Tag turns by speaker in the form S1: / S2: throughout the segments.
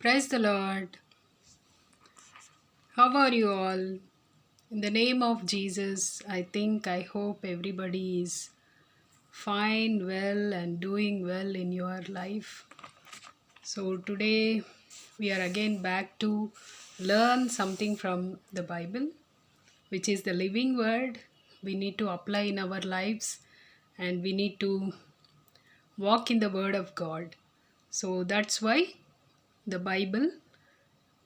S1: Praise the Lord. How are you all? In the name of Jesus, I hope everybody is fine, well, and doing well in your life. So, today we are again back to learn something from the Bible, which is the living word we need to apply in our lives, and we need to walk in the word of God. So, that's why the Bible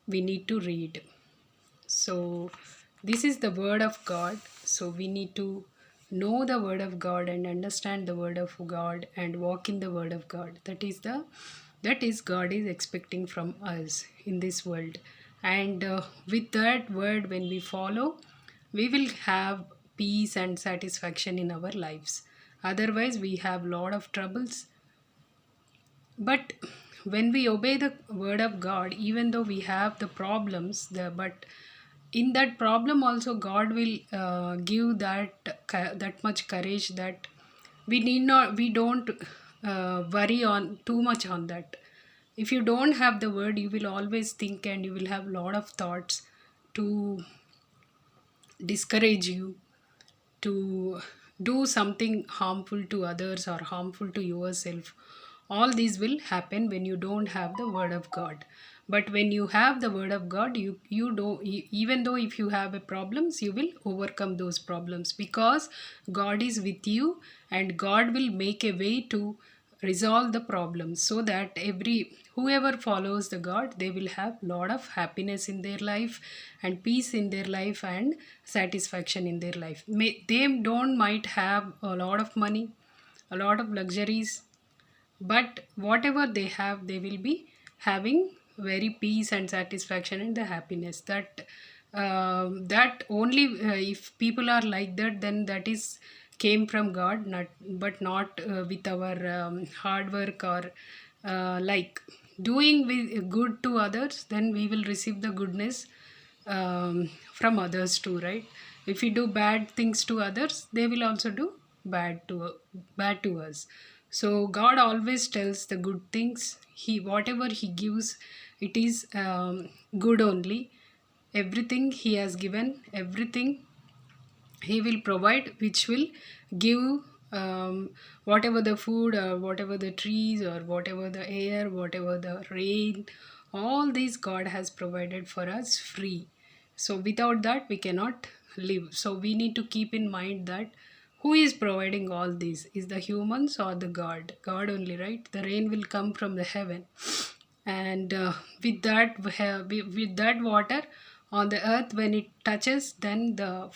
S1: we need to read. So, this is the word of God. So, we need to know the word of God and understand the word of God and walk in the word of God. That is God is expecting from us in this world. And with that word, when we follow, we will have peace and satisfaction in our lives. Otherwise, we have lot of troubles, but when we obey the word of God, even though we have the problems, but in that problem also God will give that much courage that we don't worry on too much on that. If you don't have the word, you will always think and you will have lot of thoughts to discourage you to do something harmful to others or harmful to yourself. All these will happen when you don't have the word of God. But when you have the word of God, you don't even though if you have a problems, you will overcome those problems because God is with you, and God will make a way to resolve the problems, so that every whoever follows the God, they will have lot of happiness in their life and peace in their life and satisfaction in their life. They don't might have a lot of money, a lot of luxuries, but whatever they have, they will be having very peace and satisfaction and the happiness. That only if people are like that, then that is came from God, not with our hard work or like doing with good to others, then we will receive the goodness from others too, right? If we do bad things to others, they will also do bad to us. So God always tells the good things. He whatever He gives, it is good only. Everything He has given, everything He will provide, which will give whatever the food or whatever the trees or whatever the air, whatever the rain, all these God has provided for us free. So without that we cannot live. So we need to keep in mind that who is providing all these, is the humans or the God only, right? The rain will come from the heaven, and with that with that water on the earth, when it touches, then the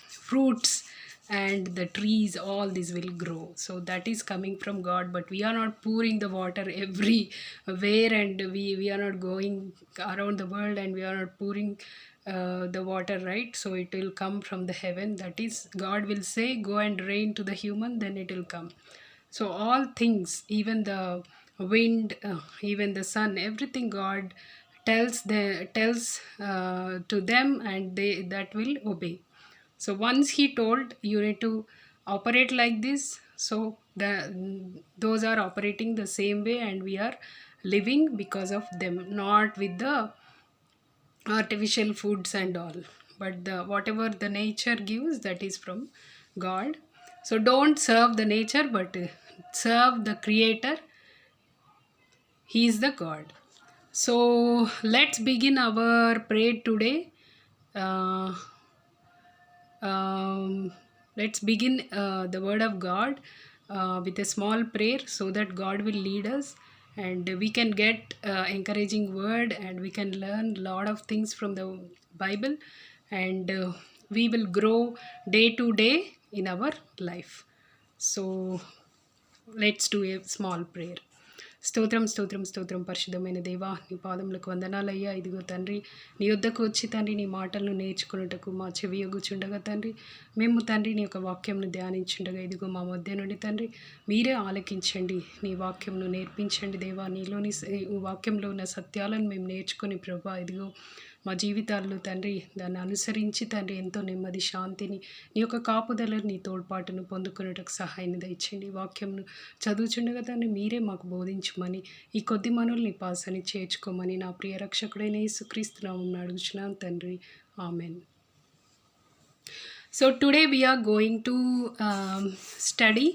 S1: fruits and the trees, all these will grow. So that is coming from God, but we are not pouring the water everywhere, and we are not going around the world and we are not pouring the water, right? So it will come from the heaven. That is, God will say go and rain to the human, then it will come. So all things, even the wind, even the sun, everything God tells to them, and they that will obey. So once He told you need to operate like this, so those are operating the same way, and we are living because of them, not with the artificial foods and all, but the whatever the nature gives, that is from God. So don't serve the nature, but serve the creator. He is the God. So let's begin our prayer today. uh, let's begin the word of God with a small prayer, so that God will lead us, and we can get encouraging word, and we can learn lot of things from the Bible, and we will grow day to day in our life. So let's do a small prayer. స్తోత్రం స్తోత్రం స్తోత్రం పరిశుద్ధమైన దేవా, నీ పాదములకు వందనాలయ్యా. ఇదిగో తండ్రి, నీ యొద్దకు వచ్చి తండ్రి నీ మాటలను నేర్చుకున్నటకు మా చెవి యొగ్గుచుండగా తండ్రి, మేము తండ్రి నీ యొక్క వాక్యంను ధ్యానించుండగా, ఇదిగో మా మధ్య నుండి తండ్రి మీరే ఆలకించండి, నీ వాక్యంను నేర్పించండి దేవా. నీలోని వాక్యంలో ఉన్న సత్యాలను మేము నేర్చుకొని ప్రభా, ఇదిగో మా జీవితాల్లో తండ్రి దాన్ని అనుసరించి తండ్రి ఎంతో నెమ్మది, శాంతిని, నీ యొక్క కాపుదలను, నీ తోడ్పాటును పొందుకునేటకు సహాయాన్ని దయచేయండి. వాక్యంను చదువుచుండగా తండ్రి మీరే మాకు బోధించమని, ఈ కొద్ది మనల్ని పాసని చేర్చుకోమని నా ప్రియ రక్షకుడైన యేసుక్రీస్తు నామమున అడుగుచున్నాను తండ్రి. Amen. So today we are going to study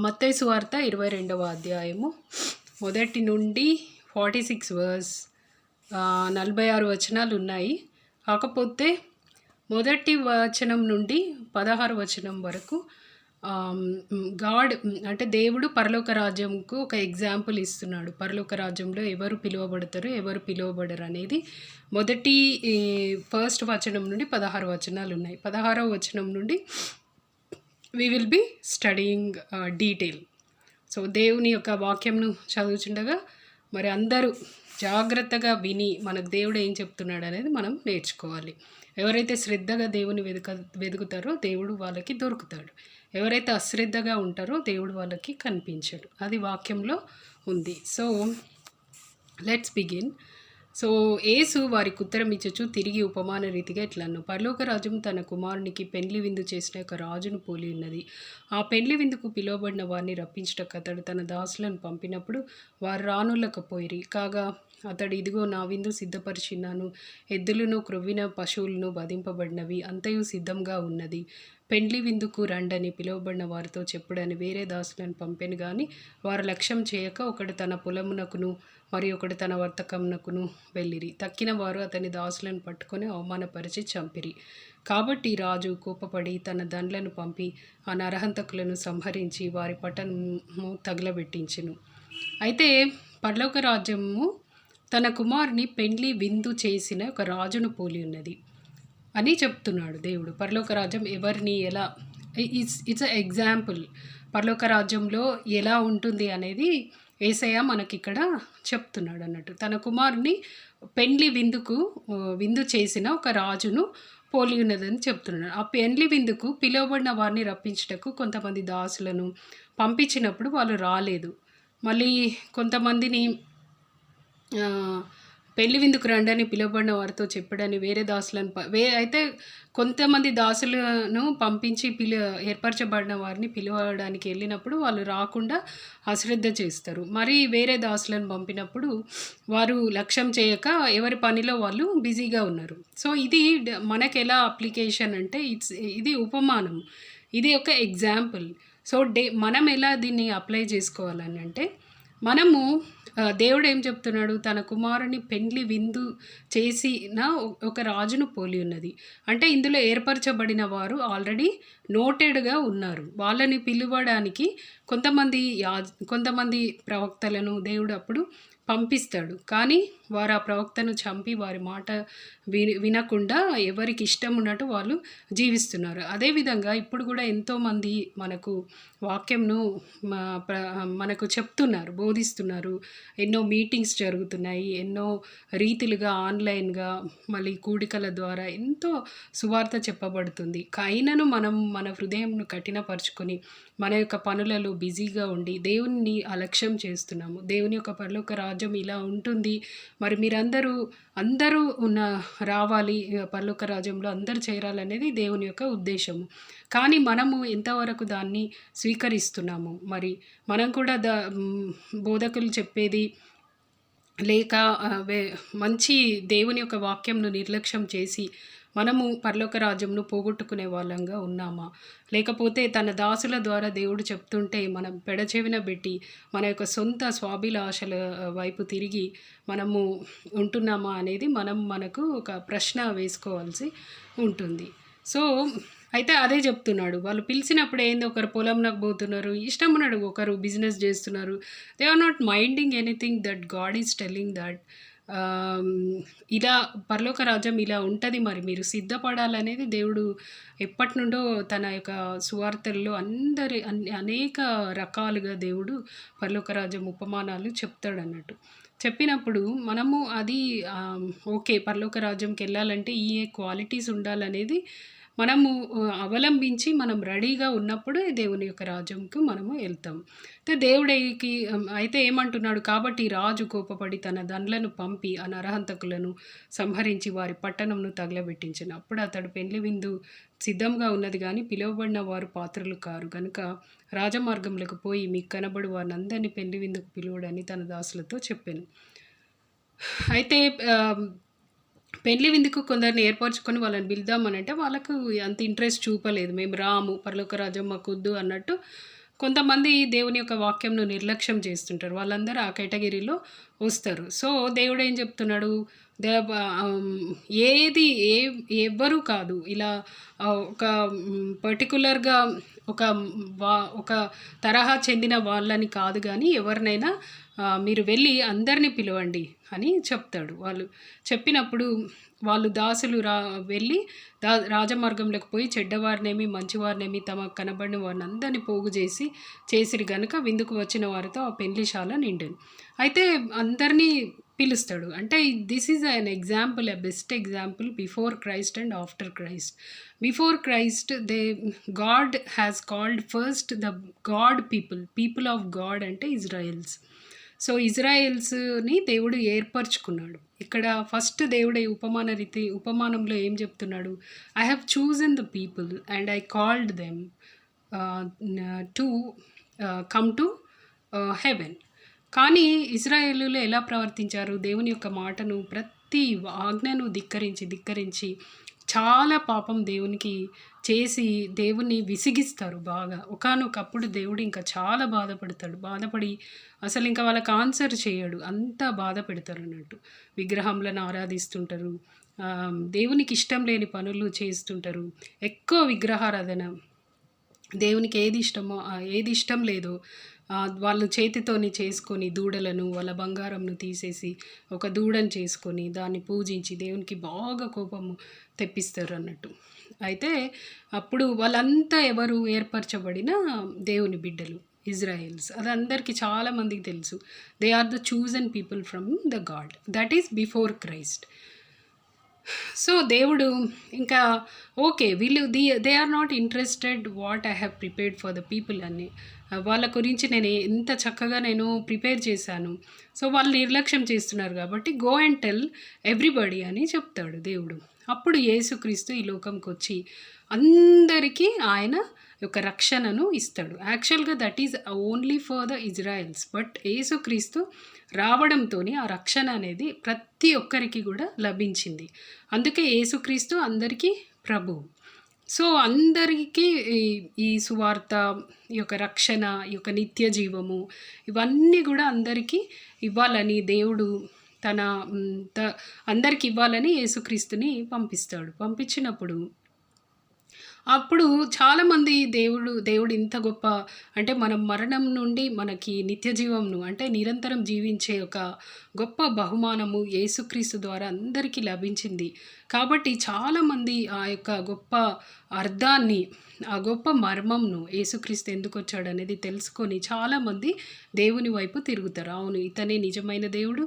S1: మత్తయి సువార్త 22వ అధ్యాయము మొదటి నుండి 46 వర్స్ 46 వచనాలు ఉన్నాయి. కాకపోతే మొదటి వచనం నుండి 16 వచనం వరకు గాడ్ అంటే దేవుడు పరలోక రాజ్యంకు ఒక ఎగ్జాంపుల్ ఇస్తున్నాడు. పరలోక రాజ్యంలో ఎవరు పిలువబడతారు, ఎవరు పిలువబడరు అనేది మొదటి ఫస్ట్ వచనం నుండి 16 వచనాలు ఉన్నాయి. 16వ వచనం నుండి we will be studying detail. So దేవుని యొక్క వాక్యంను చదువుచుండగా మరి అందరూ జాగ్రత్తగా విని మనకు దేవుడు ఏం చెప్తున్నాడు అనేది మనం నేర్చుకోవాలి. ఎవరైతే శ్రద్ధగా దేవుని వెతుకుతారో దేవుడు వాళ్ళకి దొరుకుతాడు. ఎవరైతే అశ్రద్ధగా ఉంటారో దేవుడు వాళ్ళకి కనిపించడు. అది వాక్యంలో ఉంది. So let's begin. సో యేసు వారికి ఉత్తరం ఇచ్చచ్చు తిరిగి ఉపమాన రీతిగా ఇట్లన్ను, పరలోక రాజ్యం తన కుమారునికి పెండ్లి విందు చేసిన ఒక రాజును పోలి ఉన్నది. ఆ పెండ్లి విందుకు పిలువబడిన వారిని రప్పించుటకు అతడు తన దాసులను పంపినప్పుడు వారు రానులకపోయిరి. కాగా అతడు, ఇదిగో నా విందు సిద్ధపరిచినాను, ఎద్దులను క్రొవ్విన పశువులను వధింపబడినవి అంతయు సిద్ధంగా ఉన్నది, పెండ్లి విందుకు రండని పిలువబడిన వారితో చెప్పుడని వేరే దాసులను పంపెను. కానీ వారు లక్ష్యం చేయక ఒకడు తన పొలమునకును మరి ఒకడు తన వర్తకమునకును వెళ్ళిరి. తక్కిన వారు అతని దాసులను పట్టుకొని అవమానపరిచి చంపిరి. కాబట్టి రాజు కోపపడి తన దండ్లను పంపి ఆ నరహంతకులను సంహరించి వారి పట్టణము తగలబెట్టించెను. అయితే పరలోక రాజ్యము తన కుమారుని పెండ్లి విందు చేసిన ఒక రాజును పోలి ఉన్నది అని చెప్తున్నాడు దేవుడు. పరలోక రాజ్యం ఎవరిని ఎలా, ఇట్స్ ఎ ఎగ్జాంపుల్. పరలోక రాజ్యంలో ఎలా ఉంటుంది అనేది యేసయ్య మనకిక్కడ చెప్తున్నాడు అన్నట్టు. తన కుమారుని పెండ్లి విందు చేసిన ఒక రాజును పోలి ఉన్నదని చెప్తున్నాడు. ఆ పెండ్లి విందుకు పిలువబడిన వారిని రప్పించుటకు కొంతమంది దాసులను పంపించినప్పుడు వాళ్ళు రాలేదు. మళ్ళీ కొంతమందిని పెళ్లి విందుకు రండని పిలువబడిన వారితో చెప్పడని వేరే దాసులను అయితే కొంతమంది దాసులను పంపించి ఏర్పరచబడిన వారిని పిలవడానికి వెళ్ళినప్పుడు వాళ్ళు రాకుండా అశ్రద్ధ చేస్తారు. మరి వేరే దాసులను పంపినప్పుడు వారు లక్ష్యం చేయక ఎవరి పనిలో వాళ్ళు బిజీగా ఉన్నారు. సో ఇది మనకు ఎలా అప్లికేషన్ అంటే ఇది ఉపమానం, ఇది ఒక ఎగ్జాంపుల్. సో మనం ఎలా దీన్ని అప్లై చేసుకోవాలని అంటే, మనము దేవుడు ఏం చెప్తున్నాడు, తన కుమారుని పెండ్లి విందు చేసిన ఒక రాజును పోలి ఉన్నది అంటే ఇందులో ఏర్పరచబడిన వారు ఆల్రెడీ నోటెడ్గా ఉన్నారు. వాళ్ళని పిలువడానికి కొంతమంది ప్రవక్తలను దేవుడు అప్పుడు పంపిస్తాడు. కానీ వారు ఆ ప్రవక్తను చంపి వారి మాట వినకుండా ఎవరికి ఇష్టం ఉన్నట్టు వాళ్ళు జీవిస్తున్నారు. అదేవిధంగా ఇప్పుడు కూడా ఎంతోమంది మనకు వాక్యంను మనకు చెప్తున్నారు, బోధిస్తున్నారు. ఎన్నో మీటింగ్స్ జరుగుతున్నాయి, ఎన్నో రీతిలుగా ఆన్లైన్గా మళ్ళీ కూడికల ద్వారా ఎంతో సువార్త చెప్పబడుతుంది. అయినను మనం మన హృదయంను కఠినపరుచుకొని మన యొక్క పనులలో బిజీగా ఉండి దేవుని అలక్ష్యం చేస్తున్నాము. దేవుని యొక్క పరలోక రాజ్యం ఇలా ఉంటుంది, మరి మీరందరూ రావాలి, పరలోక రాజ్యంలో అందరూ చేరాలనేది దేవుని యొక్క ఉద్దేశము. కానీ మనము ఎంతవరకు దాన్ని స్వీకరిస్తున్నాము? మరి మనం కూడా బోధకులు చెప్పేది లేక మంచి దేవుని యొక్క వాక్యంను నిర్లక్ష్యం చేసి మనము పరలోక రాజ్యంను పోగొట్టుకునే వాళ్ళంగా ఉన్నామా? లేకపోతే తన దాసుల ద్వారా దేవుడు చెప్తుంటే మనం పెడచెవిన పెట్టి మన యొక్క సొంత స్వాభిలాషల వైపు తిరిగి మనము ఉంటున్నామా అనేది మనకు ఒక ప్రశ్న వేసుకోవాల్సి ఉంటుంది. సో అయితే అదే చెప్తున్నాడు. వాళ్ళు పిలిచినప్పుడు ఏంది, ఒకరు పొలంలోకి పోతున్నారు, ఇష్టం ఉన్నాడు, ఒకరు బిజినెస్ చేస్తున్నారు. They are not minding anything that God is telling that ఇలా పరలోక రాజ్యం ఇలా ఉంటుంది, మరి మీరు సిద్ధపడాలనేది దేవుడు ఎప్పటి నుండో తన యొక్క సువార్తల్లో అనేక రకాలుగా దేవుడు పరలోక రాజ్యం ఉపమానాలు చెప్తాడు అన్నట్టు. చెప్పినప్పుడు మనము అది ఓకే, పరలోక రాజ్యంకి వెళ్ళాలంటే ఈ క్వాలిటీస్ ఉండాలనేది మనము అవలంబించి మనం రెడీగా ఉన్నప్పుడే దేవుని యొక్క రాజ్యంకు మనము వెళ్తాం. అయితే దేవుడికి అయితే ఏమంటున్నాడు, కాబట్టి రాజు కోపపడి తన దండ్లను పంపి ఆ నరహంతకులను సంహరించి వారి పట్టణంను తగలబెట్టించెను. అప్పుడు అతడు పెండ్లి విందు సిద్ధంగా ఉన్నది గాని పిలువబడిన వారు పాత్రులు కారు గనుక రాజమార్గములకు పోయి మీకు కనబడు వారినందరినీ పెండ్లి విందుకు పిలువుడని తన దాసులతో చెప్పెను. అయితే పెళ్లి విందుకు కొందరిని ఏర్పరచుకొని వాళ్ళని పిలుద్దామనంటే వాళ్ళకు అంత ఇంట్రెస్ట్ చూపలేదు. మేము రాము, పరలోక రాజ్యం మాకొద్దు అన్నట్టు కొంతమంది దేవుని యొక్క వాక్యంను నిర్లక్ష్యం చేస్తుంటారు. వాళ్ళందరూ ఆ కేటగిరీలో వస్తారు. సో, దేవుడేం చెప్తున్నాడు, దేవ ఏది ఎవ్వరు కాదు. ఇలా ఒక పర్టిక్యులర్‌గా ఒక ఒక తరహా చెందిన వాళ్ళని కాదు గానీ, ఎవరినైనా మీరు వెళ్ళి అందరిని పిలవండి అని చెప్తాడు. వాళ్ళు చెప్పినప్పుడు వాళ్ళు దాసులు వెళ్ళి రాజమార్గంలోకి పోయి చెడ్డవారినేమి, మంచివారినేమి తమకు కనబడిన వారినందరిని పోగు చేసిరి గనుక విందుకు వచ్చిన వారితో ఆ పెండ్లిశాల నిండెను. అయితే అందరినీ పిలుస్తాడు. అంటే this is an example, best example before Christ and after Christ. Before Christ God has called first the God people of God అంటే ఇజ్రాయెల్స్. సో, ఇజ్రాయెల్స్‌ని దేవుడు ఏర్పరచుకున్నాడు. ఇక్కడ ఫస్ట్ దేవుడే ఉపమానంలో ఏం చెప్తున్నాడు, I have chosen the people and I called them to come to heaven. కానీ ఇజ్రాయేలీయులు ఎలా ప్రవర్తించారు, దేవుని యొక్క మాటను ప్రతి ఆజ్ఞను ధిక్కరించి చాలా పాపం దేవునికి చేసి దేవుణ్ణి విసిగిస్తారు బాగా. ఒకానొకప్పుడు దేవుడు ఇంకా చాలా బాధపడి అసలు ఇంకా వాళ్ళకి ఆన్సర్ చేయడు. అంత బాధ పెడతారన్నట్టు. విగ్రహములను ఆరాధిస్తుంటారు. దేవునికి ఇష్టం లేని పనులు చేస్తుంటారు. ఎక్కువ విగ్రహారాధన. దేవునికి ఏది ఇష్టమో ఏది ఇష్టం లేదో వాళ్ళు చేతితోని చేసుకొని దూడలను వాళ్ళ బంగారంను తీసేసి ఒక దూడను చేసుకొని దాన్ని పూజించి దేవునికి బాగా కోపము తెప్పిస్తారు అన్నట్టు. అయితే అప్పుడు వాళ్ళంతా ఎవరు ఏర్పరచబడిన దేవుని బిడ్డలు ఇజ్రాయెల్స్. అది అందరికీ చాలామందికి తెలుసు. They are the chosen people from the God. That is before Christ. So, దేవుడు ఇంకా ఓకే, వీళ్ళు they are not interested what I have prepared for the people అని. వాళ్ళ గురించి నేను ఎంత చక్కగా నేను ప్రిపేర్ చేశాను. సో, వాళ్ళు నిర్లక్ష్యం చేస్తున్నారు కాబట్టి గో అండ్ టెల్ ఎవ్రీబడి అని చెప్తాడు దేవుడు. అప్పుడు యేసుక్రీస్తు ఈ లోకంకొచ్చి అందరికీ ఆయన యొక్క రక్షణను ఇస్తాడు. యాక్చువల్‌గా that is only for the Israel's. But యేసుక్రీస్తు రావడంతోని ఆ రక్షణ అనేది ప్రతి ఒక్కరికి కూడా లభించింది. అందుకే యేసుక్రీస్తు అందరికీ ప్రభువు. సో, అందరికీ ఈ సువార్త, ఈ యొక్క రక్షణ, ఈ యొక్క నిత్య జీవము ఇవన్నీ కూడా అందరికీ ఇవ్వాలని దేవుడు తన అందరికి ఇవ్వాలని యేసుక్రీస్తుని పంపిస్తాడు. పంపించినప్పుడు అప్పుడు చాలామంది దేవుడు ఇంత గొప్ప, అంటే మనం మరణం నుండి మనకి నిత్య జీవంను అంటే నిరంతరం జీవించే ఒక గొప్ప బహుమానము యేసుక్రీస్తు ద్వారా అందరికీ లభించింది. కాబట్టి చాలామంది ఆ యొక్క గొప్ప అర్థాన్ని, ఆ గొప్ప మర్మంను యేసుక్రీస్తు ఎందుకొచ్చాడనేది తెలుసుకొని చాలామంది దేవుని వైపు తిరుగుతారు. అవును, ఇతనే నిజమైన దేవుడు,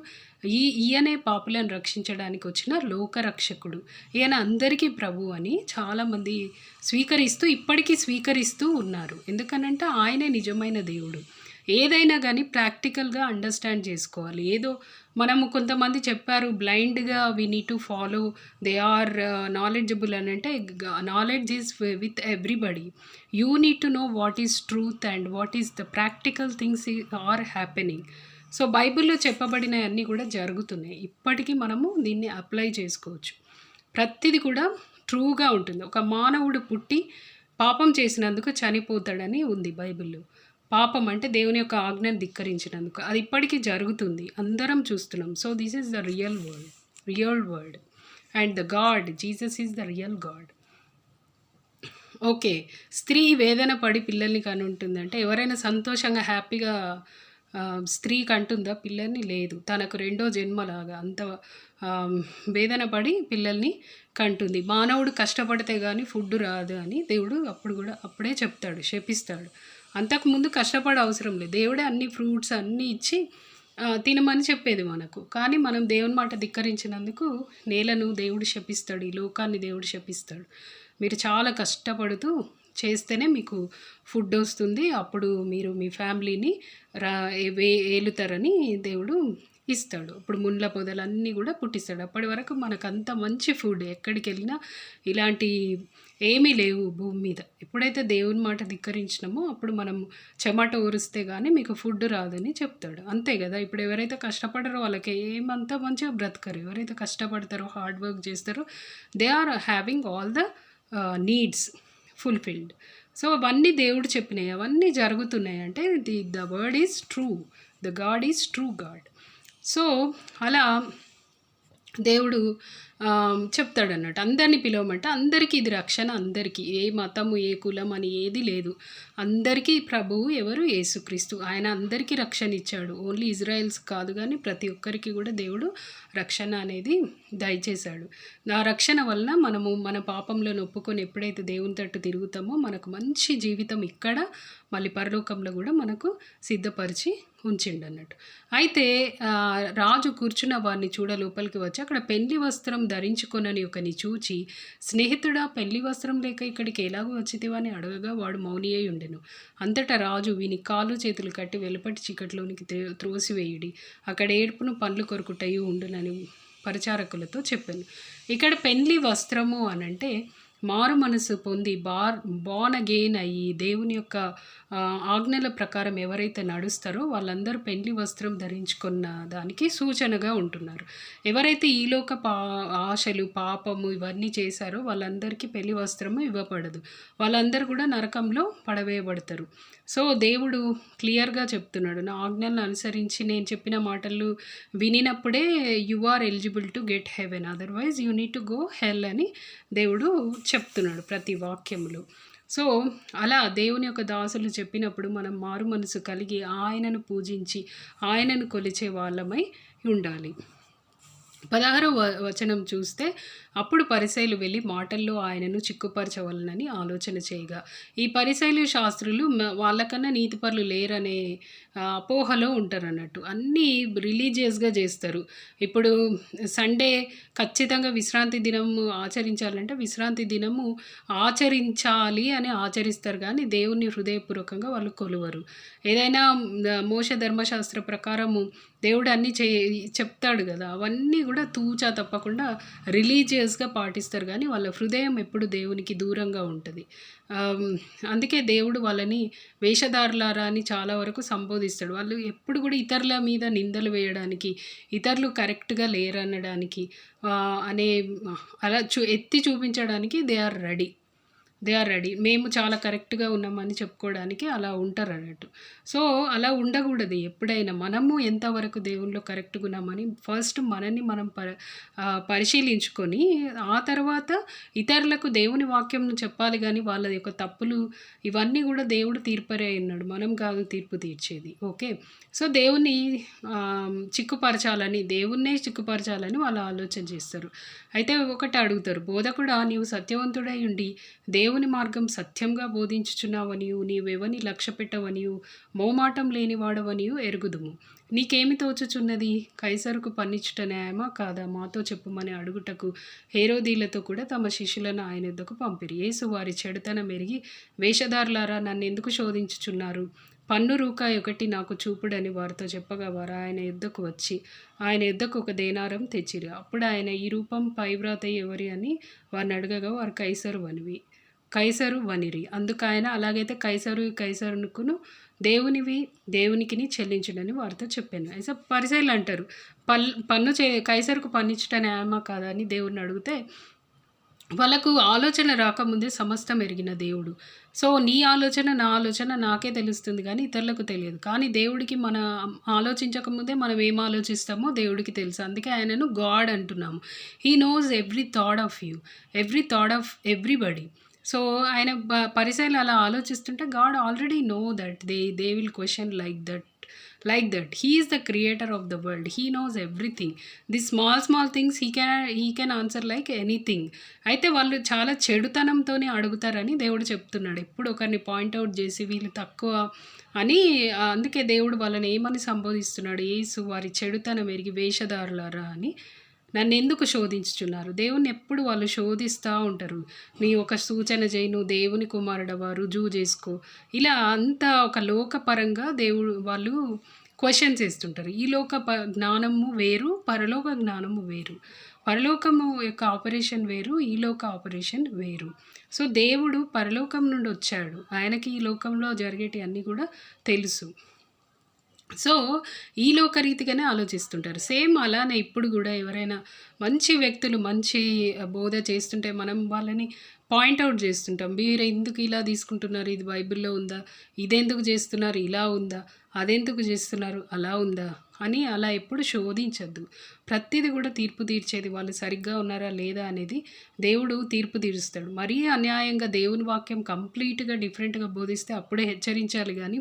S1: ఈయనే పాపులను రక్షించడానికి వచ్చిన లోకరక్షకుడు, ఈయన అందరికీ ప్రభు అని చాలామంది ఇప్పటికీ స్వీకరిస్తూ ఉన్నారు. ఎందుకనంటే ఆయనే నిజమైన దేవుడు. ఏదైనా కానీ ప్రాక్టికల్‌గా అండర్‌స్టాండ్ చేసుకోవాలి. ఏదో మనము కొంతమంది చెప్పారు బ్లైండ్‌గా we need to follow, they are knowledgeable అని. అంటే knowledge is with everybody. You need to know what is truth and what is the practical things are happening. So, బైబిల్‌లో చెప్పబడినవన్నీ కూడా జరుగుతున్నాయి. ఇప్పటికీ మనము దీన్ని అప్లై చేసుకోవచ్చు. ప్రతిది కూడా ట్రూగా ఉంటుంది. ఒక మానవుడు పుట్టి పాపం చేసినందుకు చనిపోతాడని ఉంది బైబిల్‌లో. పాపం అంటే దేవుని యొక్క ఆజ్ఞను ధిక్కరించినందుకు. అది ఇప్పటికీ జరుగుతుంది. అందరం చూస్తున్నాం. So, this is the real world and the God Jesus is the real God. Okay, స్త్రీ వేదన పడి పిల్లల్ని కనుంటుందంటే ఎవరైనా సంతోషంగా హ్యాపీగా స్త్రీ కంటుందా పిల్లల్ని? లేదు. తనకు రెండో జన్మలాగా అంత వేదన పడి పిల్లల్ని కంటుంది. మానవుడు కష్టపడితే కానీ ఫుడ్ రాదు అని దేవుడు అప్పుడే చెప్తాడు, శపిస్తాడు. అంతకుముందు కష్టపడే అవసరం లేదు. దేవుడే అన్ని ఫ్రూట్స్ అన్నీ ఇచ్చి తినమని చెప్పేది మనకు. కానీ మనం దేవుని మాట ధిక్కరించినందుకు నేలను దేవుడు శపిస్తాడు, ఈ లోకాన్ని దేవుడు శపిస్తాడు. మీరు చాలా కష్టపడుతూ చేస్తేనే మీకు ఫుడ్ వస్తుంది. అప్పుడు మీరు మీ ఫ్యామిలీని రా ఏలుతారని దేవుడు ఇస్తాడు. ఇప్పుడు ముండ్ల పొదలన్నీ కూడా పుట్టిస్తాడు. అప్పటి వరకు మనకంత మంచి ఫుడ్ ఎక్కడికెళ్ళినా ఇలాంటి ఏమీ లేవు భూమి మీద. ఎప్పుడైతే దేవుని మాట ధిక్కరించినామో అప్పుడు మనం చెమట ఊరిస్తే గానీ మీకు ఫుడ్ రాదని చెప్తాడు. అంతే గదా! ఇప్పుడు ఎవరైతే కష్టపడరో వాళ్ళకి ఏమంత మంచిగా బ్రతకరు. ఎవరైతే కష్టపడతారో, హార్డ్ వర్క్ చేస్తారో they are having all the needs fulfilled. So, అవన్నీ దేవుడు చెప్పినయి. అవన్నీ జరుగుతున్నాయి. అంటే the word is true. The God is true God. So, అలా దేవుడు చెప్తాడన్నట్టు. అందరిని పిలవమంటే అందరికీ ఇది రక్షణ అందరికీ. ఏ మతము, ఏ కులం అని ఏది లేదు. అందరికీ ప్రభువు ఎవరు? యేసుక్రీస్తు. ఆయన అందరికీ రక్షణ ఇచ్చాడు. ఓన్లీ ఇజ్రాయెల్స్ కాదు గానీ ప్రతి ఒక్కరికి కూడా దేవుడు రక్షణ అనేది దయచేశాడు. ఆ రక్షణ వలన మనము మన పాపంలను ఒప్పుకొని ఎప్పుడైతే దేవుని తట్టు తిరుగుతామో మనకు మంచి జీవితం ఇక్కడ, మళ్ళీ పరలోకంలో కూడా మనకు సిద్ధపరిచి ఉంచిండన్నట్టు. అయితే రాజు కూర్చున్న వారిని చూడ లోపలికి వచ్చి అక్కడ పెళ్లి వస్త్రం ధరించుకొనని ఒకని చూచి, స్నేహితుడా, పెళ్లి వస్త్రం లేక ఇక్కడికి ఎలాగో వచ్చితివా అని అడగగా వాడు మౌని అయి ఉండెను. అంతటా రాజు వీని కాళ్ళు చేతులు కట్టి వెలుపటి చీకటిలోనికి త్రోసివేయుడి, అక్కడ ఏడుపును పండ్లు కొరుకుటయు ఉండునని పరిచారకులతో చెప్పాను. ఇక్కడ పెళ్లి వస్త్రము అనంటే మారు మనసు పొంది బార్న్ అగైన్ అయ్యి దేవుని యొక్క ఆజ్ఞల ప్రకారం ఎవరైతే నడుస్తారో వాళ్ళందరూ పెండ్లి వస్త్రం ధరించుకున్న దానికి సూచనగా ఉంటున్నారు. ఎవరైతే ఈలోక ఆశలు, పాపము ఇవన్నీ చేశారో వాళ్ళందరికీ పెళ్లి వస్త్రము ఇవ్వబడదు. వాళ్ళందరూ కూడా నరకంలో పడవేయబడతారు. సో, దేవుడు క్లియర్‌గా చెప్తున్నాడు. నా ఆజ్ఞలను అనుసరించి నేను చెప్పిన మాటలు వినినప్పుడే you are eligible to get heaven. Otherwise you need to go hell అని దేవుడు చెప్తున్నాడు ప్రతి వాక్యములో. సో, అలా దేవుని యొక్క దాసులు చెప్పినప్పుడు మనం మారు మనసు కలిగి ఆయనను పూజించి ఆయనను కొలిచే వాళ్ళమై ఉండాలి. 16వ వచనం చూస్తే, అప్పుడు పరిసయ్యులు వెళ్ళి మాటల్లో ఆయనను చిక్కుపరచవలనని ఆలోచన చేయగా, ఈ పరిసయ్యులు శాస్త్రులు వాళ్ళకన్నా నీతిపరులు లేరనే అపోహలో ఉంటారన్నట్టు. అన్నీ రిలీజియస్‌గా చేస్తారు. ఇప్పుడు సండే ఖచ్చితంగా విశ్రాంతి దినం ఆచరించాలంటే విశ్రాంతి దినము ఆచరించాలి అని ఆచరిస్తారు కానీ దేవుని హృదయపూర్వకంగా వాళ్ళు కొలువరు. ఏదైనా మోషే ధర్మశాస్త్ర ప్రకారము దేవుడు అన్నీ చెప్తాడు కదా! అవన్నీ కూడా తూచా తప్పకుండా రిలీజియస్‌గా పాటిస్తారు కానీ వాళ్ళ హృదయం ఎప్పుడు దేవునికి దూరంగా ఉంటుంది. అందుకే దేవుడు వాళ్ళని వేషధారులారా అని చాలా వరకు సంబోధిస్తాడు. వాళ్ళు ఎప్పుడు కూడా ఇతరుల మీద నిందలు వేయడానికి, ఇతరులు కరెక్ట్‌గా లేరనడానికి అనే అలా ఎత్తి చూపించడానికి దే ఆర్ రెడీ. మేము చాలా కరెక్ట్‌గా ఉన్నామని చెప్పుకోవడానికి అలా ఉంటారన్నట్టు. సో, అలా ఉండకూడదు ఎప్పుడైనా. మనము ఎంతవరకు దేవునిలో కరెక్ట్‌గా ఉన్నామని ఫస్ట్ మనల్ని మనం పరిశీలించుకొని, ఆ తర్వాత ఇతరులకు దేవుని వాక్యంను చెప్పాలి గానీ, వాళ్ళ యొక్క తప్పులు ఇవన్నీ కూడా దేవుడు తీర్పరే ఉన్నాడు. మనం కాదు తీర్పు తీర్చేది. ఓకే. సో, దేవుణ్ణి దేవున్నే చిక్కుపరచాలని వాళ్ళు ఆలోచన చేస్తారు. అయితే ఒకటి అడుగుతారు, బోధకుడా, నీవు సత్యవంతుడై ఉండి దేవుని మార్గం సత్యంగా బోధించుచున్నావనియు, నీవెవని లక్ష్యపెట్టవనియు, మోమాటం లేనివాడవనియు ఎరుగుదుము. నీకేమి తోచుచున్నది? కైసరుకు పన్నిచ్చుట న్యాయమా కాదా? మాతో చెప్పుమని అడుగుటకు హేరోదీలతో కూడా తమ శిష్యులను ఆయన యొద్దకు పంపిరి. యేసు వారి చెడుతనం ఎరిగి, వేషధారులారా, నన్నెందుకు శోధించుచున్నారు? పన్ను రూకాయి ఒకటి నాకు చూపుడని వారితో చెప్పగా, వారు ఆయన యొద్దకు వచ్చి ఆయన యొద్దకు ఒక దేనారం తెచ్చిరి. అప్పుడు ఆయన, ఈ రూపం పైవ్రాత ఎవరి అని వారిని అడగగా, వారు కైసరు వనిరి. అందుకాయన, అలాగైతే కైసరుకును దేవునికిని చెల్లించుడని వారితో చెప్పాను. అయితే పరిసయ్యులు అంటారు, పన్ను కైసరుకు పన్నిచ్చుట న్యాయమా కాదా అని దేవుడిని అడిగితే, వాళ్ళకు ఆలోచన రాకముందే సమస్తం ఎరిగిన దేవుడు. సో, నీ ఆలోచన, నా ఆలోచన నాకే తెలుస్తుంది కానీ ఇతరులకు తెలియదు. కానీ దేవుడికి మన ఆలోచించకముందే మనం ఏం ఆలోచిస్తామో దేవుడికి తెలుసు. అందుకే ఆయనను గాడ్ అంటున్నాము. He knows every thought of you, every thought of everybody. So, ఆయన పరిసయ్యులు అలా ఆలోచిస్తుంటే God already know that they will question like that. He is the creator of the world. He knows everything. The small things he can answer like anything. అయితే వాళ్ళు చాలా చెడుతనంతోనే అడుగుతారని దేవుడు చెప్తున్నాడు. ఎప్పుడు ఒకరిని పాయింట్అవుట్ చేసి వీళ్ళు తక్కువ అని, అందుకే దేవుడు వాళ్ళని ఏమని సంబోధిస్తున్నాడు? యేసు వారి చెడుతనం ఎరిగి వేషధారులారా అని నన్నెందుకు శోధించుచున్నారు? దేవుణ్ణి ఎప్పుడు వాళ్ళు శోధిస్తూ ఉంటారు. నీ ఒక సూచన చేయి, నువ్వు దేవుని కుమారుడవా, రుజువు చేసుకో. ఇలా అంతా ఒక లోకపరంగా వాళ్ళు క్వెషన్స్ వేస్తుంటారు. ఈ లోక జ్ఞానము వేరు, పరలోక జ్ఞానము వేరు. పరలోకము యొక్క ఆపరేషన్ వేరు, ఈ లోక ఆపరేషన్ వేరు. సో దేవుడు పరలోకం నుండి వచ్చాడు. ఆయనకి ఈ లోకంలో జరిగేటి అన్నీ కూడా తెలుసు. సో ఈ లోకరీతిగానే ఆలోచిస్తుంటారు. సేమ్ అలానే ఇప్పుడు కూడా ఎవరైనా మంచి వ్యక్తులు మంచి బోధ చేస్తుంటే మనం వాళ్ళని పాయింట్అవుట్ చేస్తుంటాం. మీరు ఎందుకు ఇలా తీసుకుంటున్నారు, ఇది బైబిల్లో ఉందా, ఇదెందుకు చేస్తున్నారు, ఇలా ఉందా, అదెందుకు చేస్తున్నారు, అలా ఉందా అని అలా ఎప్పుడు శోధించద్దు. ప్రతిదీ కూడా తీర్పు తీర్చేది వాళ్ళు సరిగ్గా ఉన్నారా లేదా అనేది దేవుడు తీర్పు తీరుస్తాడు. మరీ అన్యాయంగా దేవుని వాక్యం కంప్లీట్గా డిఫరెంట్గా బోధిస్తే అప్పుడే హెచ్చరించాలి. కానీ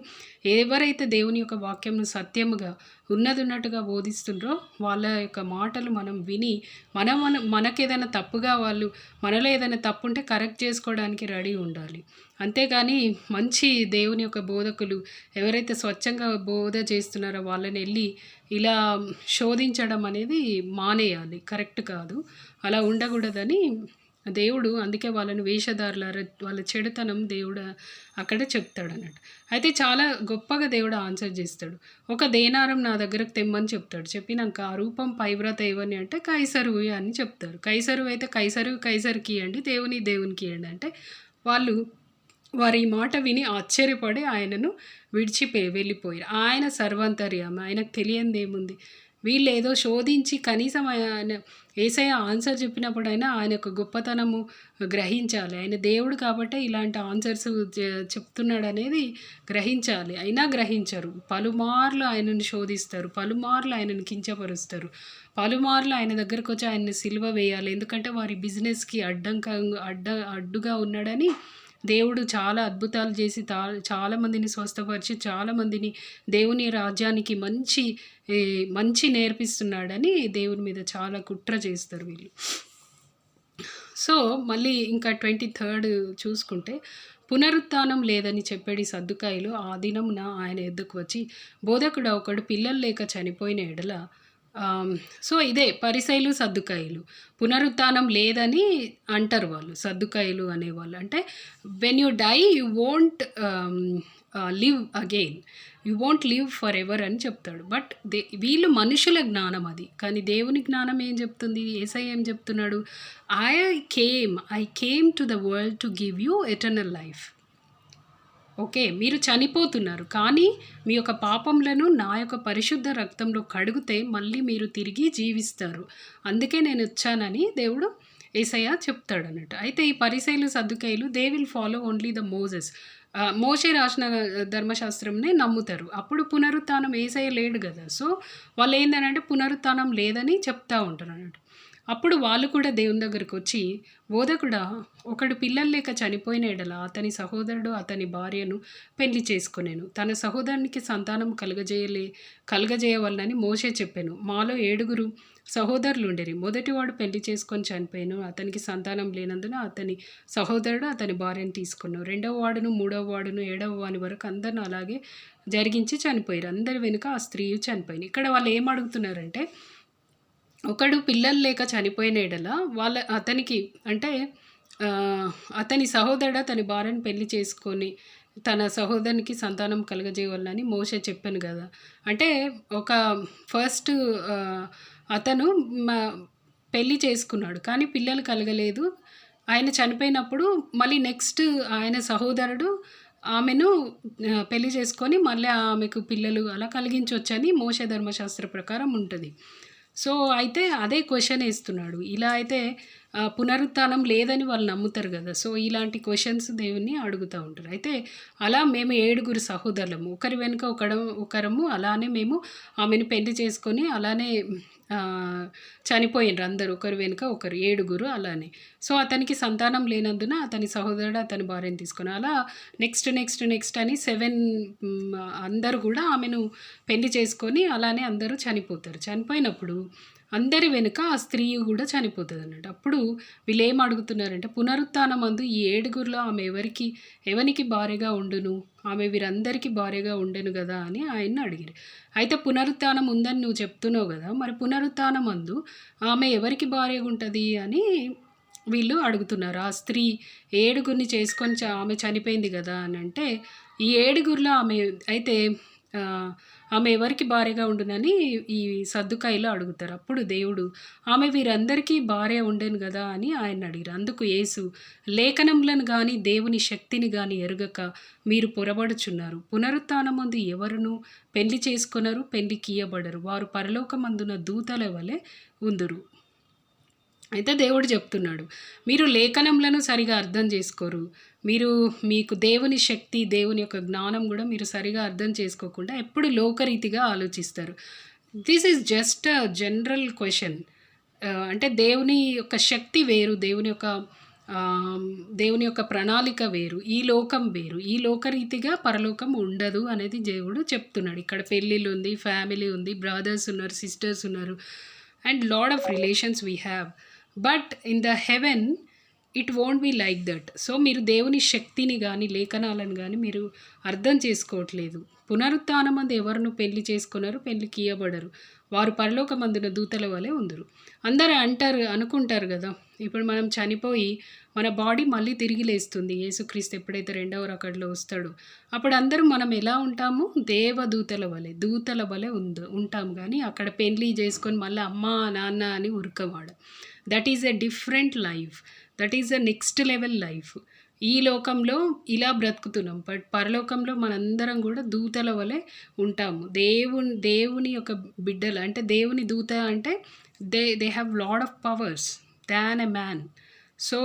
S1: ఎవరైతే దేవుని యొక్క వాక్యంను సత్యముగా ఉన్నట్టుగా బోధిస్తుండ్రో వాళ్ళ యొక్క మాటలు మనం విని మనకేదైనా తప్పుగా మనలో ఏదైనా తప్పు ఉంటే కరెక్ట్ చేసుకోవడానికి రెడీ ఉండాలి. అంతేగాని మంచి దేవుని యొక్క బోధకులు ఎవరైతే స్వచ్ఛంగా బోధ చేస్తున్నారో వాళ్ళని వెళ్ళి ఇలా శోధించడం అనేది మానేయాలి. కరెక్ట్ కాదు, అలా ఉండకూడదని దేవుడు అందుకే వాళ్ళని వాళ్ళ చెడుతనం దేవుడు అక్కడ చెప్తాడు అన్నట్టు. అయితే చాలా గొప్పగా దేవుడు ఆన్సర్ చేస్తాడు. ఒక దేనారం నా దగ్గరకు తెమ్మని చెప్తాడు. చెప్పినాక ఆ రూపం పైవ్రత ఏవని అంటే కైసరు అని చెప్తారు. కైసరు అయితే కైసరుకి ఇవ్వండి, దేవునికి ఇవ్వండి అంటే వారి మాట విని ఆశ్చర్యపడి ఆయనను వెళ్ళిపోయారు. ఆయన సర్వాంతర్యామి, ఆయనకు తెలియంది ఏముంది. వీళ్ళు ఏదో శోధించి కనీసం ఆయన యేసయ్య ఆన్సర్ చెప్పినప్పుడైనా ఆయన యొక్క గొప్పతనము గ్రహించాలి. ఆయన దేవుడు కాబట్టి ఇలాంటి ఆన్సర్స్ చెప్తున్నాడు అనేది గ్రహించాలి. అయినా గ్రహించరు. పలుమార్లు ఆయనను శోధిస్తారు, పలుమార్లు ఆయనను కించపరుస్తారు, పలుమార్లు ఆయన దగ్గరకు వచ్చి ఆయన్ని సిలువ వేయాలి. ఎందుకంటే వారి బిజినెస్కి అడ్డుగా ఉన్నాడని దేవుడు చాలా అద్భుతాలు చేసి చాలామందిని స్వస్థపరిచి చాలామందిని దేవుని రాజ్యానికి మంచి నేర్పిస్తున్నాడని దేవుని మీద చాలా కుట్ర చేస్తారు వీళ్ళు. సో మళ్ళీ ఇంకా 23 చూసుకుంటే, పునరుత్థానం లేదని చెప్పేడి సద్దుకాయలు ఆ దినమున ఆయన ఎద్దుకు వచ్చి, బోధకుడు ఒకడు పిల్లలు లేక చనిపోయిన ఎడల సో ఇదే పరిసైలు సద్దుకాయలు పునరుత్థానం లేదని అంటారు వాళ్ళు. సద్దుకాయలు అనేవాళ్ళు అంటే when you die you won't live again, you won't live forever అని చెప్తాడు. బట్ వీళ్ళు మనుషుల జ్ఞానం అది, కానీ దేవుని జ్ఞానం ఏం చెప్తుంది? యేసయ్య ఏం చెప్తున్నాడు? I came to the world to give you eternal life. Okay, మీరు చనిపోతున్నారు, కానీ మీ యొక్క పాపములను నా యొక్క పరిశుద్ధ రక్తంలో కడిగితే మళ్ళీ మీరు తిరిగి జీవిస్తారు. అందుకే నేను వచ్చానని దేవుడు యేసయ్య చెప్తాడు అన్నట్టు. అయితే ఈ పరిసయ్యులు సద్దుకాయలు they will follow only the మోషే రాసిన ధర్మశాస్త్రంనే నమ్ముతారు. అప్పుడు పునరుత్థానం యేసయ్య లేడు కదా, సో వాళ్ళు ఏంటంటే పునరుత్థానం లేదని చెప్తూ ఉంటారు అన్నట్టు. అప్పుడు వాళ్ళు కూడా దేవుని దగ్గరికి వచ్చి, బోధకుడా, ఒకడు పిల్లలు లేక చనిపోయిన ఎడల అతని సహోదరుడు అతని భార్యను పెళ్లి చేసుకునేను, తన సహోదరునికి సంతానం కలుగజేయవలనని మోషే చెప్పాను. మాలో 7 సహోదరులు ఉండేరి. మొదటివాడు పెళ్లి చేసుకొని చనిపోయాను, అతనికి సంతానం లేనందున అతని సహోదరుడు అతని భార్యను తీసుకున్నాను. 2వ వాడును 3వ వాడును 7వ వాని వరకు అందరిని అలాగే జరిగించి చనిపోయారు. అందరి వెనుక ఆ స్త్రీ చనిపోయింది. ఇక్కడ వాళ్ళు ఏం అడుగుతున్నారంటే, ఒకడు పిల్లలు లేక చనిపోయిన ఎడల అతనికి అంటే అతని సహోదరుడు తన భార్యను పెళ్లి చేసుకొని తన సహోదరునికి సంతానం కలుగజేయాలని మోషే చెప్పాను కదా. అంటే ఒక ఫస్ట్ అతను పెళ్లి చేసుకున్నాడు, కానీ పిల్లలు కలగలేదు. ఆయన చనిపోయినప్పుడు మళ్ళీ నెక్స్ట్ ఆయన సహోదరుడు ఆమెను పెళ్లి చేసుకొని మళ్ళీ ఆమెకు పిల్లలు అలా కలిగించవచ్చని మోషే ధర్మశాస్త్ర ప్రకారం ఉంటుంది. సో అయితే అదే క్వశ్చన్ వేస్తున్నాడు. ఇలా అయితే పునరుత్థానం లేదని వాళ్ళు నమ్ముతారు కదా. సో ఇలాంటి క్వశ్చన్స్ దేవుని అడుగుతూ ఉంటారు. అయితే అలా మేము 7 సహోదరులము, ఒకరి వెనుక ఒకరము అలానే మేము ఆమెను పెళ్లి చేసుకొని అలానే చనిపోయినరు అందరూ, ఒకరి వెనుక ఒకరు 7 అలానే. సో అతనికి సంతానం లేనందున అతని సహోదరుడు అతని భార్యను తీసుకొని అలా నెక్స్ట్ అని 7 అందరూ కూడా ఆమెను పెళ్లి చేసుకొని అలానే అందరూ చనిపోతారు. చనిపోయినప్పుడు అందరి వెనుక ఆ స్త్రీ కూడా చనిపోతుంది అన్నట్టు. అప్పుడు వీళ్ళు ఏం అడుగుతున్నారంటే, పునరుత్థానమందు ఈ ఏడుగురిలో ఆమె ఎవరికి భార్యగా ఉండును, ఆమె వీరందరికీ భార్యగా ఉండెను కదా అని ఆయన్ని అడిగారు. అయితే పునరుత్థానం ఉందని నువ్వు చెప్తున్నావు కదా, మరి పునరుత్థానమందు ఆమె ఎవరికి భార్యగా ఉంటుంది అని వీళ్ళు అడుగుతున్నారు. ఆ స్త్రీ ఏడుగురిని చేసుకొని ఆమె చనిపోయింది కదా అని అంటే, ఈ ఏడుగురిలో అయితే ఆమె ఎవరికి భార్యగా ఉండునని ఈ సద్దుకాయలు అడుగుతారు. అప్పుడు దేవుడు ఆమె వీరందరికీ భార్య ఉండేను కదా అని ఆయన అడిగారు. అందుకు యేసు, లేఖనములను కానీ దేవుని శక్తిని కానీ ఎరుగక మీరు పొరబడుచున్నారు. పునరుత్థానమందు ఎవరును పెళ్లి చేసుకొనరు, పెళ్లికి ఇయ్యబడరు. వారు పరలోకమందున దూతల వలె ఉందురు. అయితే దేవుడు చెప్తున్నాడు, మీరు లేఖనములను సరిగా అర్థం చేసుకోరు. మీకు దేవుని శక్తి, దేవుని యొక్క జ్ఞానం కూడా మీరు సరిగా అర్థం చేసుకోకుండా ఎప్పుడు లోకరీతిగా ఆలోచిస్తారు. This is just a general question. అంటే దేవుని యొక్క శక్తి వేరు, దేవుని యొక్క ప్రణాళిక వేరు, ఈ లోకం వేరు. ఈ లోకరీతిగా పరలోకం ఉండదు అనేది దేవుడు చెప్తున్నాడు. ఇక్కడ పెళ్ళిళ్ళు ఉంది, ఫ్యామిలీ ఉంది, బ్రదర్స్ ఉన్నారు, సిస్టర్స్ ఉన్నారు, and lot of relations we have. But in the haven it won't be like that. So మీరు దేవుని శక్తిని కానీ లేఖనాలను కానీ మీరు అర్థం చేసుకోవట్లేదు. పునరుత్థానమందు ఎవరును పెళ్లి చేసుకున్నారు, పెళ్లికి ఇయ్యబడరు. వారు పరలోకమందున దూతల వలె ఉందరు. అందరూ అనుకుంటారు కదా, ఇప్పుడు మనం చనిపోయి మన బాడీ మళ్ళీ తిరిగి లేస్తుంది. యేసుక్రీస్తు ఎప్పుడైతే రెండవ రాకడలో వస్తాడో అప్పుడు అందరూ మనం ఎలా ఉంటాము, దూతల వలె ఉంటాం. కానీ అక్కడ పెళ్లి చేసుకొని మళ్ళీ అమ్మ నాన్న అని ఉరకవాడ. That is a different life. That is the next level life. ఈ లోకంలో ఇలా బ్రతుకుతున్నాం, బట్ పరలోకంలో మనందరం కూడా దూతల వలె ఉంటాము. దేవుని యొక్క బిడ్డలు అంటే దేవుని దూత అంటే they have lot of powers than a man. So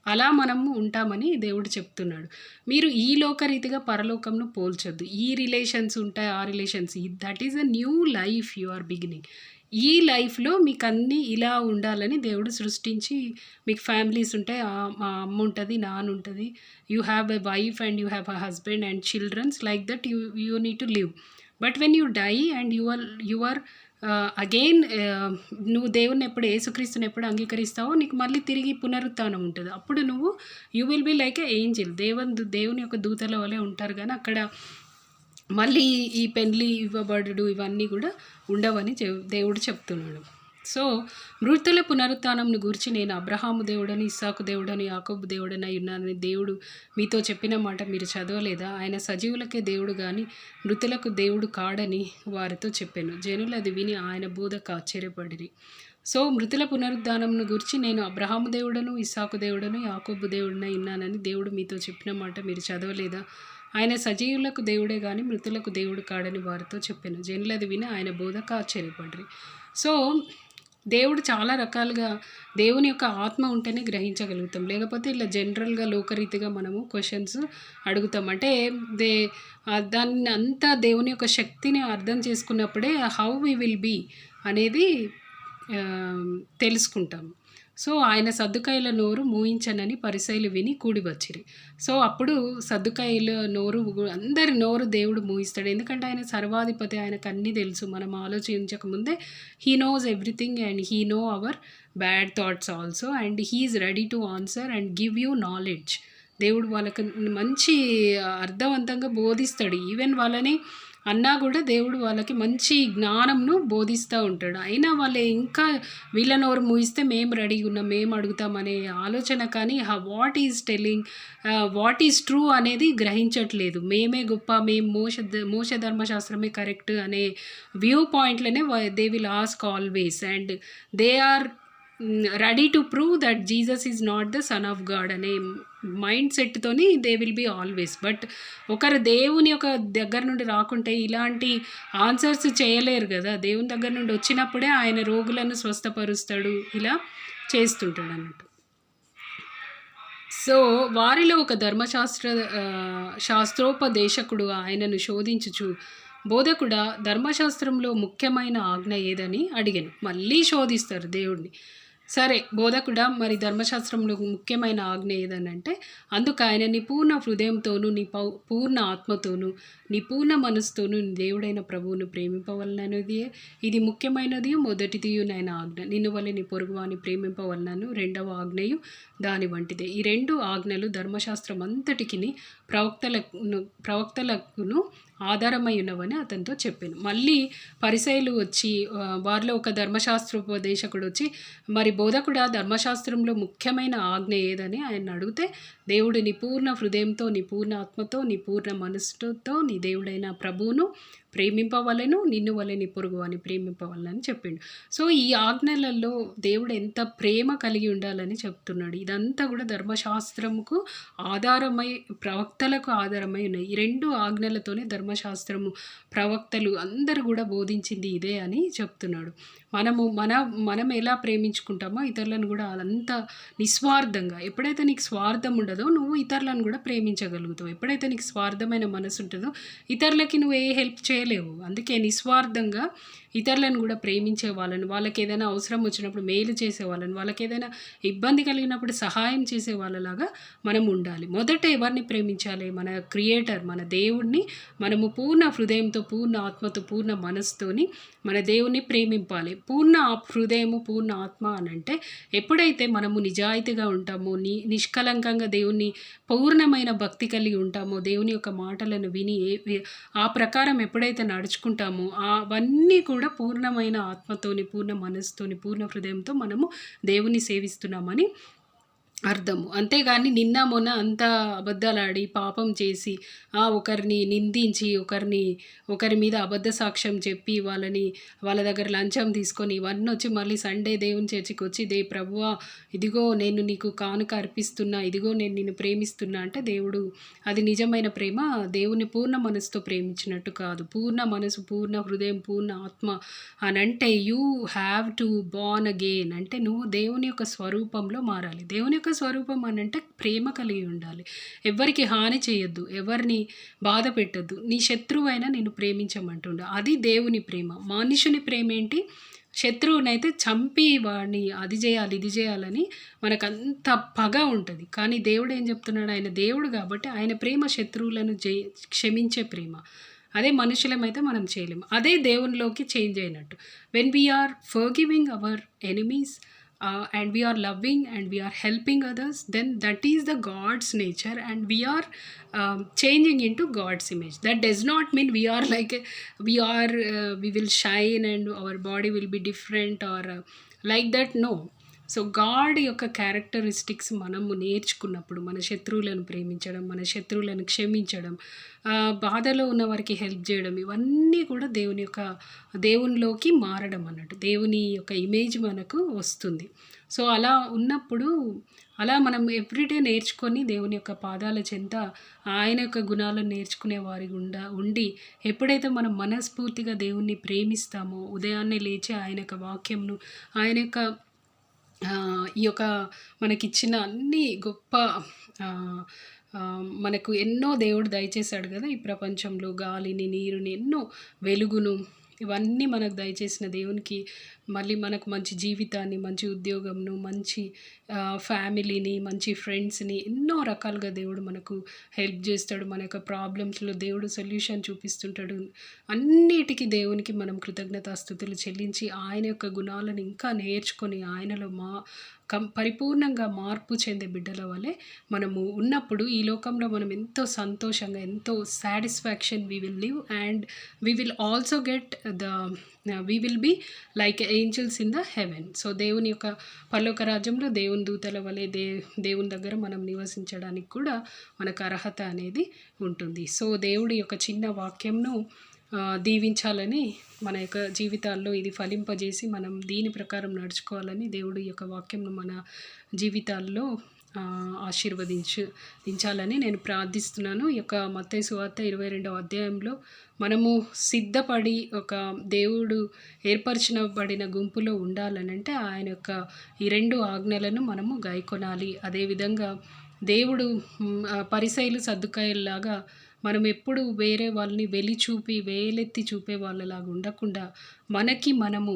S1: అలా మనము ఉంటామని దేవుడు చెప్తున్నాడు. మీరు ఈ లోకరీతిగా పరలోకంను పోల్చొద్దు. ఈ రిలేషన్స్ ఉంటాయి, ఆ relations, that is a new life you are beginning. ఈ లైఫ్లో మీకు అన్నీ ఇలా ఉండాలని దేవుడు సృష్టించి, మీకు ఫ్యామిలీస్ ఉంటాయి, మా అమ్మ ఉంటుంది, నాన్న ఉంటుంది, you have a wife and you have a husband and childrens, like that you need to live. But when you die and you are again, నువ్వు దేవుని ఎప్పుడు, యేసుక్రీస్తుని ఎప్పుడు అంగీకరిస్తావో నీకు మళ్ళీ తిరిగి పునరుత్థానం ఉంటుంది. అప్పుడు నువ్వు you will be like a angel. దేవుని యొక్క దూతల వలె ఉంటారు. కానీ అక్కడ మళ్ళీ ఈ పెళ్ళి ఇవ్వబడు ఇవన్నీ కూడా ఉండవని దేవుడు చెప్తున్నాడు. సో మృతుల పునరుత్థానంను గురించి నేను అబ్రహాము దేవుడని, ఇస్సాకు దేవుడని, యాకోబు దేవుడని ఉన్నానని దేవుడు మీతో చెప్పిన మాట మీరు చదవలేదా? ఆయన సజీవులకే దేవుడు కానీ మృతులకు దేవుడు కాడని వారితో చెప్పాను. జనులు అది విని ఆయన బోధకు ఆశ్చర్యపడిరి. సో మృతుల పునరుద్ధానంను గురించి నేను అబ్రహాము దేవుడను, ఇస్సాకు దేవుడను, యాకోబు దేవుడనై ఉన్నానని దేవుడు మీతో చెప్పిన మాట మీరు చదవలేదా? ఆయన సజీవులకు దేవుడే కానీ మృతులకు దేవుడు కాడని వారితో చెప్పాను. జనులది విని ఆయన బోధకు ఆశ్చర్యపడిరి. సో దేవుడు చాలా రకాలుగా, దేవుని యొక్క ఆత్మ ఉంటేనే గ్రహించగలుగుతాం. లేకపోతే ఇలా జనరల్గా లోకరీతిగా మనము క్వశ్చన్స్ అడుగుతాం. అంటే దాన్ని అంతా దేవుని యొక్క శక్తిని అర్థం చేసుకున్నప్పుడే హౌ వి విల్ బీ అనేది తెలుసుకుంటాం. సో ఆయన సద్దుకాయల నోరు మూయించనని పరిసయ్యులు విని కూడి వచ్చిరి. సో అప్పుడు సద్దుకాయల నోరు, అందరి నోరు దేవుడు మూయిస్తాడు. ఎందుకంటే ఆయన సర్వాధిపతి, ఆయనకు అన్నీ తెలుసు. మనం ఆలోచించకముందే he knows everything and he know our bad thoughts also and he is ready to answer and give you knowledge. దేవుడు వాళ్ళకి మంచి అర్థవంతంగా బోధిస్తాడు. ఈవెన్ వాళ్ళని అన్నా కూడా దేవుడు వాళ్ళకి మంచి జ్ఞానంను బోధిస్తూ ఉంటాడు. అయినా వాళ్ళు ఇంకా వీళ్ళ నోరు మూయిస్తే మేము రెడీగా ఉన్నాం, మేము అడుగుతామనే ఆలోచన, కానీ what is telling, what is true అనేది గ్రహించట్లేదు. మేమే గొప్ప, మేము మోష ధర్మశాస్త్రమే కరెక్ట్ అనే వ్యూ పాయింట్లోనే they will ask always and they are ready to prove that Jesus is not the son of God అనే మైండ్ సెట్తోని they will be always. But ఒకరు దేవుని యొక్క దగ్గర నుండి రాకుంటే ఇలాంటి ఆన్సర్స్ చేయలేరు కదా. దేవుని దగ్గర నుండి వచ్చినప్పుడే ఆయన రోగులను స్వస్థపరుస్తాడు, ఇలా చేస్తుంటాడు అన్నట్టు. సో వారిలో ఒక శాస్త్రోపదేశకుడు ఆయనను శోధించుచు, బోధకుడా, ధర్మశాస్త్రంలో ముఖ్యమైన ఆజ్ఞ ఏదని అడిగాను. మళ్ళీ శోధిస్తారు దేవుడిని. సరే బోధకుడా, మరి ధర్మశాస్త్రంలో ముఖ్యమైన ఆజ్ఞ ఏదనంటే, అందుకాయన నీ పూర్ణ హృదయంతోను, నీ పూర్ణ ఆత్మతోను, నీ పూర్ణ మనస్సుతోను నీ దేవుడైన ప్రభువును ప్రేమింపవలననిదియే. ఇది ముఖ్యమైనది మొదటిదియునైన ఆజ్ఞ. నిన్ను వలె నీ పొరుగువాని ప్రేమింపవలనను రెండవ ఆజ్ఞయు దాని వంటిదే. ఈ 2 ఆజ్ఞలు ధర్మశాస్త్రం అంతటికిని ప్రవక్తలకును ఆధారమై ఉన్నవని అతనితో చెప్పాను. మళ్ళీ పరిసయ్యులు వచ్చి వారిలో ఒక ధర్మశాస్త్రోపదేశకుడు వచ్చి, మరి బోధకుడా, ధర్మశాస్త్రంలో ముఖ్యమైన ఆజ్ఞ ఏదని ఆయన అడిగితే, దేవుడు నీ పూర్ణ హృదయంతో, నీ పూర్ణ ఆత్మతో, నీ పూర్ణ మనస్సుతో నీ దేవుడైన ప్రభువును ప్రేమింపవలెను, నిన్ను వలె నీ పొరుగు అని ప్రేమింపవలెనని చెప్పిండు. సో ఈ ఆజ్ఞలలో దేవుడు ఎంత ప్రేమ కలిగి ఉండాలని చెప్తున్నాడు. ఇదంతా కూడా ధర్మశాస్త్రముకు ఆధారమై, ప్రవక్తలకు ఆధారమై ఉన్నాయి. ఈ 2 ఆజ్ఞలతోనే ధర్మశాస్త్రము, ప్రవక్తలు అందరూ కూడా బోధించింది ఇదే అని చెప్తున్నాడు. మనం ఎలా ప్రేమించుకుంటామో ఇతరులను కూడా అంత నిస్వార్థంగా, ఎప్పుడైతే నీకు స్వార్థం ఉండదో నువ్వు ఇతరులను కూడా ప్రేమించగలుగుతావు. ఎప్పుడైతే నీకు స్వార్థమైన మనసు ఉంటుందో ఇతరులకి నువ్వు ఏ హెల్ప్ చేయలేవు. అందుకే నిస్వార్థంగా ఇతరులను కూడా ప్రేమించే వాళ్ళని, వాళ్ళకి ఏదైనా అవసరం వచ్చినప్పుడు మేలు చేసే వాళ్ళని, వాళ్ళకి ఏదైనా ఇబ్బంది కలిగినప్పుడు సహాయం చేసే వాళ్ళలాగా మనం ఉండాలి. మొదట ఎవరిని ప్రేమించాలి? మన క్రియేటర్, మన దేవుణ్ణి మనము పూర్ణ హృదయంతో, పూర్ణ ఆత్మతో, పూర్ణ మనసుతోని మన దేవుణ్ణి ప్రేమింపాలి. పూర్ణ హృదయము, పూర్ణ ఆత్మ అనంటే ఎప్పుడైతే మనము నిజాయితీగా ఉంటామో, నిష్కలంకంగా దేవుణ్ణి పూర్ణమైన భక్తి కలిగి ఉంటామో, దేవుని యొక్క మాటలను విని ఆ ప్రకారం ఎప్పుడైతే నడుచుకుంటామో అవన్నీ కూడా పూర్ణమైన ఆత్మతోని, పూర్ణ మనసుతోని, పూర్ణ హృదయంతో మనము దేవుని సేవిస్తున్నామని అర్థము. అంతేగాని నిన్న మొన్న అంతా అబద్ధాలాడి పాపం చేసి ఒకరిని నిందించి ఒకరి మీద అబద్ధ సాక్ష్యం చెప్పి వాళ్ళ దగ్గర లంచం తీసుకొని ఇవన్నీ వచ్చి మళ్ళీ సండే దేవుని చర్చికి వచ్చి, ప్రభువా ఇదిగో నేను నీకు కానుక అర్పిస్తున్నా, ఇదిగో నేను నిన్ను ప్రేమిస్తున్నా అంటే దేవుడు అది నిజమైన ప్రేమ దేవుని పూర్ణ మనసుతో ప్రేమించినట్టు కాదు. పూర్ణ మనసు, పూర్ణ హృదయం, పూర్ణ ఆత్మ అని అంటే you have to Born again. అంటే నువ్వు దేవుని యొక్క స్వరూపంలో మారాలి. దేవుని యొక్క స్వరూపం అని అంటే ప్రేమ కలిగి ఉండాలి. ఎవరికి హాని చేయొద్దు, ఎవరిని బాధ పెట్టద్దు, నీ శత్రువైనా నిన్ను ప్రేమించమంటుండ. అది దేవుని ప్రేమ. మనుషుని ప్రేమ ఏంటి? శత్రువునైతే చంపి వాడిని అది చేయాలి ఇది చేయాలని మనకంత పగ ఉంటుంది. కానీ దేవుడు ఏం చెప్తున్నాడు? ఆయన దేవుడు కాబట్టి ఆయన ప్రేమ శత్రువులను క్షమించే ప్రేమ. అదే మనుషులమైతే మనం చేయలేము. అదే దేవునిలోకి చేంజ్ అయినట్టు. When we are forgiving our enemies and we are loving and we are helping others, then that is the God's nature and we are changing into God's image. That does not mean we are like we will shine and our body will be different or like that. No. So God యొక్క characteristics మనము నేర్చుకున్నప్పుడు మన శత్రువులను ప్రేమించడం, మన శత్రువులను క్షమించడం, బాధలో ఉన్న వారికి హెల్ప్ చేయడం, ఇవన్నీ కూడా దేవునిలోకి మారడం అన్నట్టు. దేవుని యొక్క ఇమేజ్ మనకు వస్తుంది. సో అలా ఉన్నప్పుడు మనం ఎవ్రీడే నేర్చుకొని దేవుని యొక్క పాదాల చెంత ఆయన యొక్క గుణాలను నేర్చుకునే వారి ఉండి ఎప్పుడైతే మనం మనస్ఫూర్తిగా దేవుణ్ణి ప్రేమిస్తామో, ఉదయాన్నే లేచి ఆయన యొక్క వాక్యంను, ఆయన యొక్క ఈ యొక్క మనకిచ్చిన అన్ని గొప్ప మనకు ఎన్నో దేవుడు దయచేశాడు కదా ఈ ప్రపంచంలో. గాలిని, నీరుని, ఎన్నో వెలుగును, ఇవన్నీ మనకు దయచేసిన దేవునికి మళ్ళీ మనకు మంచి జీవితాన్ని, మంచి ఉద్యోగంను, మంచి ఫ్యామిలీని, మంచి ఫ్రెండ్స్ని, ఎన్నో రకాలుగా దేవుడు మనకు హెల్ప్ చేస్తాడు. మన యొక్క ప్రాబ్లమ్స్లో దేవుడు సొల్యూషన్ చూపిస్తుంటాడు. అన్నిటికీ దేవునికి మనం కృతజ్ఞతాస్తుతులు చెల్లించి ఆయన యొక్క గుణాలను ఇంకా నేర్చుకొని ఆయనలో పరిపూర్ణంగా మార్పు చెందే బిడ్డల వలె మనము ఉన్నప్పుడు ఈ లోకంలో మనం ఎంతో సంతోషంగా, ఎంతో satisfaction we will live and we will also get we will be like angels in the heaven. So దేవుని యొక్క పరలోక రాజ్యంలో దేవుని దూతల వలె దేవుని దగ్గర మనం నివసించడానికి కూడా మనకు అర్హత అనేది ఉంటుంది. సో దేవుడి యొక్క చిన్న వాక్యంను దీవించాలని, మన యొక్క జీవితాల్లో ఇది ఫలింపజేసి మనం దీని ప్రకారం నడుచుకోవాలని దేవుడి యొక్క వాక్యంను మన జీవితాల్లో ఆశీర్వదించాలని నేను ప్రార్థిస్తున్నాను. ఈ యొక్క మత్తయి సువార్త 22వ అధ్యాయంలో మనము సిద్ధపడి ఒక దేవుడు ఏర్పరచబడిన గుంపులో ఉండాలనంటే ఆయన యొక్క ఈ 2 ఆజ్ఞలను మనము గైకొనాలి. అదేవిధంగా దేవుడు పరిసయ్యులు సద్దుకాయల్లాగా మనం ఎప్పుడు వేరే వాళ్ళని వేలెత్తి చూపే వాళ్ళలాగా ఉండకుండా మనకి మనము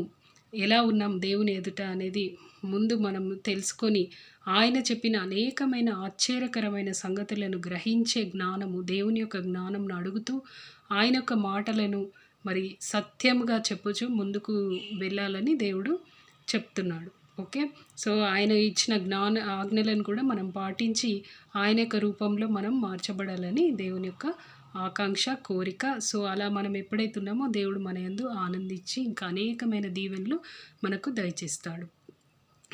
S1: ఎలా ఉన్నాం దేవుని ఎదుట అనేది ముందు మనం తెలుసుకొని ఆయన చెప్పిన అనేకమైన ఆశ్చర్యకరమైన సంగతులను గ్రహించే జ్ఞానము, దేవుని యొక్క జ్ఞానంను అడుగుతూ ఆయన యొక్క మాటలను మరి సత్యముగా చెప్పుచు ముందుకు వెళ్ళాలని దేవుడు చెప్తున్నాడు. ఓకే. సో ఆయన ఇచ్చిన ఆజ్ఞలను కూడా మనం పాటించి ఆయన యొక్క రూపంలో మనం మార్చబడాలని దేవుని యొక్క ఆకాంక్ష, కోరిక. సో అలా మనం ఎప్పుడైతే ఉన్నామో దేవుడు మన యందు ఆనందించి ఇంకా అనేకమైన దీవెనలు మనకు దయచేస్తాడు.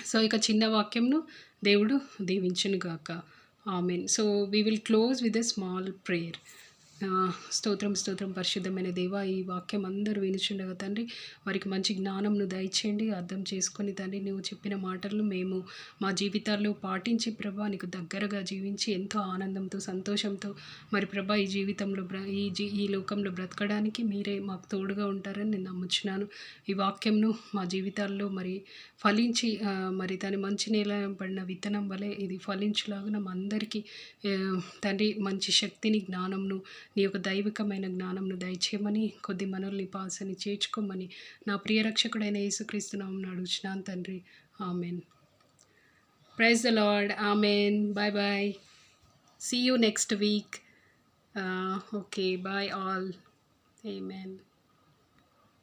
S1: సో ఇక చిన్న వాక్యంను దేవుడు దీవించును గాక. Amen. So we will close with a small prayer. స్తోత్రం స్తోత్రం పరిశుద్ధమైన దేవ, ఈ వాక్యం అందరూ వినుచుండగా తండ్రి వారికి మంచి జ్ఞానంను దయచేయండి. అర్థం చేసుకొని తండ్రి నువ్వు చెప్పిన మాటలను మేము మా జీవితాల్లో పాటించి ప్రభా నీకు దగ్గరగా జీవించి ఎంతో ఆనందంతో సంతోషంతో మరి ప్రభా ఈ జీవితంలో ఈ లోకంలో బ్రతకడానికి మీరే మాకు తోడుగా ఉంటారని నేను నమ్ముచున్నాను. ఈ వాక్యంను మా జీవితాల్లో మరి ఫలించి మరి దాని మంచి నేల పడిన విత్తనం వలె ఇది ఫలించులాగా మా అందరికీ తండ్రి మంచి శక్తిని, జ్ఞానంను, నీ యొక్క దైవికమైన జ్ఞానంను దయచేయమని, కొద్ది మనల్ని పాసని చేర్చుకోమని నా ప్రియ రక్షకుడైన యేసుక్రీస్తు నామమున అడుగుచున్నాను తండ్రి. ఆమెన్. Praise the Lord. ఆమెన్. Bye bye. See you next week. Okay. Bye all. Amen.